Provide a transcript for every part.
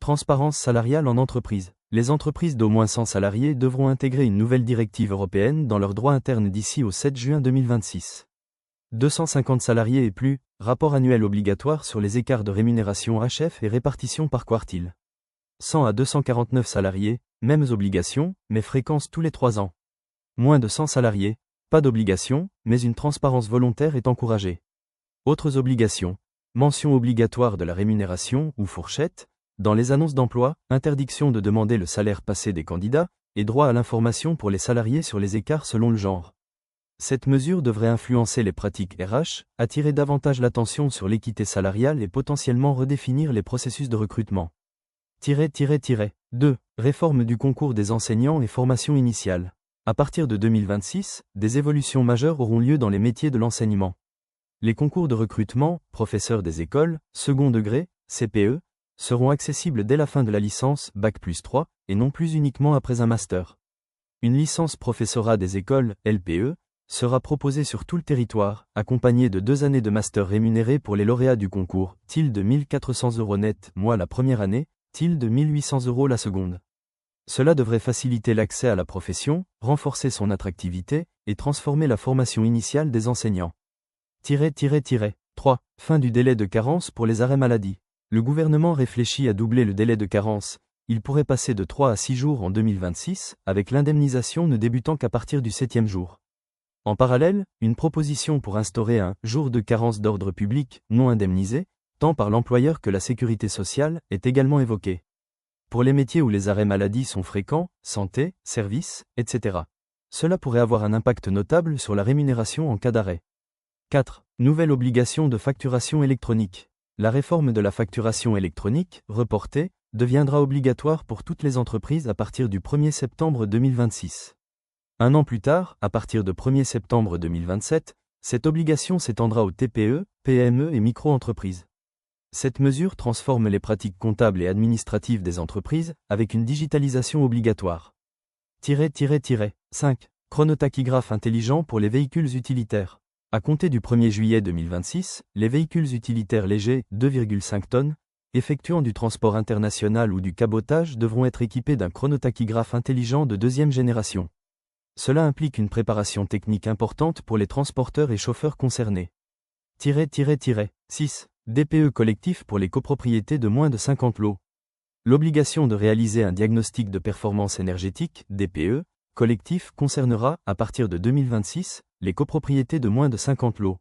Transparence salariale en entreprise. Les entreprises d'au moins 100 salariés devront intégrer une nouvelle directive européenne dans leur droit interne d'ici au 7 juin 2026. 250 salariés et plus, rapport annuel obligatoire sur les écarts de rémunération HF et répartition par quartile. 100 à 249 salariés, mêmes obligations, mais fréquence tous les 3 ans. Moins de 100 salariés, pas d'obligation, mais une transparence volontaire est encouragée. Autres obligations. Mention obligatoire de la rémunération ou fourchette. Dans les annonces d'emploi, interdiction de demander le salaire passé des candidats, et droit à l'information pour les salariés sur les écarts selon le genre. Cette mesure devrait influencer les pratiques RH, attirer davantage l'attention sur l'équité salariale et potentiellement redéfinir les processus de recrutement. 2. Réforme du concours des enseignants et formation initiale. À partir de 2026, des évolutions majeures auront lieu dans les métiers de l'enseignement. Les concours de recrutement, professeurs des écoles, second degré, CPE, seront accessibles dès la fin de la licence Bac+3, et non plus uniquement après un master. Une licence professorat des écoles, LPE, sera proposée sur tout le territoire, accompagnée de 2 années de master rémunéré pour les lauréats du concours, de 1 400 € net mois la première année, de 1 800 € la seconde. Cela devrait faciliter l'accès à la profession, renforcer son attractivité, et transformer la formation initiale des enseignants. 3. Fin du délai de carence pour les arrêts maladie. Le gouvernement réfléchit à doubler le délai de carence. Il pourrait passer de 3 à 6 jours en 2026, avec l'indemnisation ne débutant qu'à partir du 7e jour. En parallèle, une proposition pour instaurer un jour de carence d'ordre public non indemnisé, tant par l'employeur que la sécurité sociale, est également évoquée. Pour les métiers où les arrêts maladie sont fréquents, santé, services, etc. Cela pourrait avoir un impact notable sur la rémunération en cas d'arrêt. 4. Nouvelle obligation de facturation électronique. La réforme de la facturation électronique, reportée, deviendra obligatoire pour toutes les entreprises à partir du 1er septembre 2026. Un an plus tard, à partir de 1er septembre 2027, cette obligation s'étendra aux TPE, PME et micro-entreprises. Cette mesure transforme les pratiques comptables et administratives des entreprises, avec une digitalisation obligatoire. 5. Chronotachygraphe intelligent pour les véhicules utilitaires. À compter du 1er juillet 2026, les véhicules utilitaires légers, 2,5 tonnes, effectuant du transport international ou du cabotage devront être équipés d'un chronotachygraphe intelligent de 2e génération. Cela implique une préparation technique importante pour les transporteurs et chauffeurs concernés. 6. DPE collectif pour les copropriétés de moins de 50 lots. L'obligation de réaliser un diagnostic de performance énergétique, DPE, collectif concernera, à partir de 2026, les copropriétés de moins de 50 lots.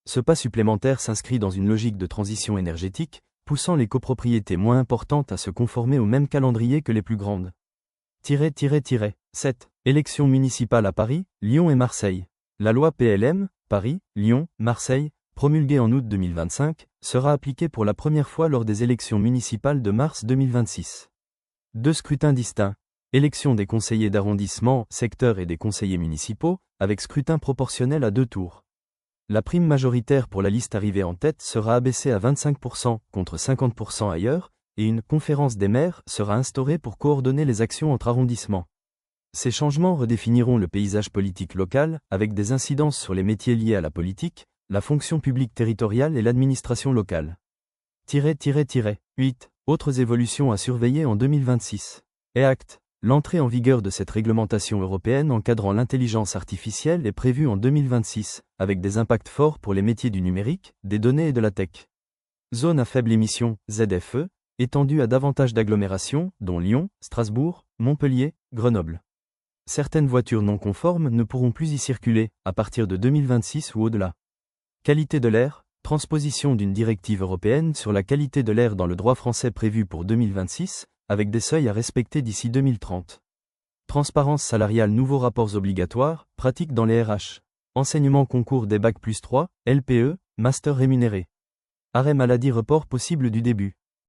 Ce pas supplémentaire s'inscrit dans une logique de transition énergétique, poussant les copropriétés moins importantes à se conformer au même calendrier que les plus grandes. 7. Élections municipales à Paris, Lyon et Marseille. La loi PLM, Paris, Lyon, Marseille, promulguée en août 2025, sera appliquée pour la première fois lors des élections municipales de mars 2026. 2 scrutins distincts. Élection des conseillers d'arrondissement, secteur et des conseillers municipaux, avec scrutin proportionnel à 2 tours. La prime majoritaire pour la liste arrivée en tête sera abaissée à 25% contre 50% ailleurs, et une conférence des maires sera instaurée pour coordonner les actions entre arrondissements. Ces changements redéfiniront le paysage politique local, avec des incidences sur les métiers liés à la politique, la fonction publique territoriale et l'administration locale. 8. Autres évolutions à surveiller en 2026. Acte. L'entrée en vigueur de cette réglementation européenne encadrant l'intelligence artificielle est prévue en 2026, avec des impacts forts pour les métiers du numérique, des données et de la tech. Zone à faible émission, ZFE, étendue à davantage d'agglomérations, dont Lyon, Strasbourg, Montpellier, Grenoble. Certaines voitures non conformes ne pourront plus y circuler, à partir de 2026 ou au-delà. Qualité de l'air, transposition d'une directive européenne sur la qualité de l'air dans le droit français prévu pour 2026, avec des seuils à respecter d'ici 2030. Transparence salariale, nouveaux rapports obligatoires, pratiques dans les RH. Enseignement concours des Bac+3, LPE, master rémunéré. Arrêt maladie, report possible du début.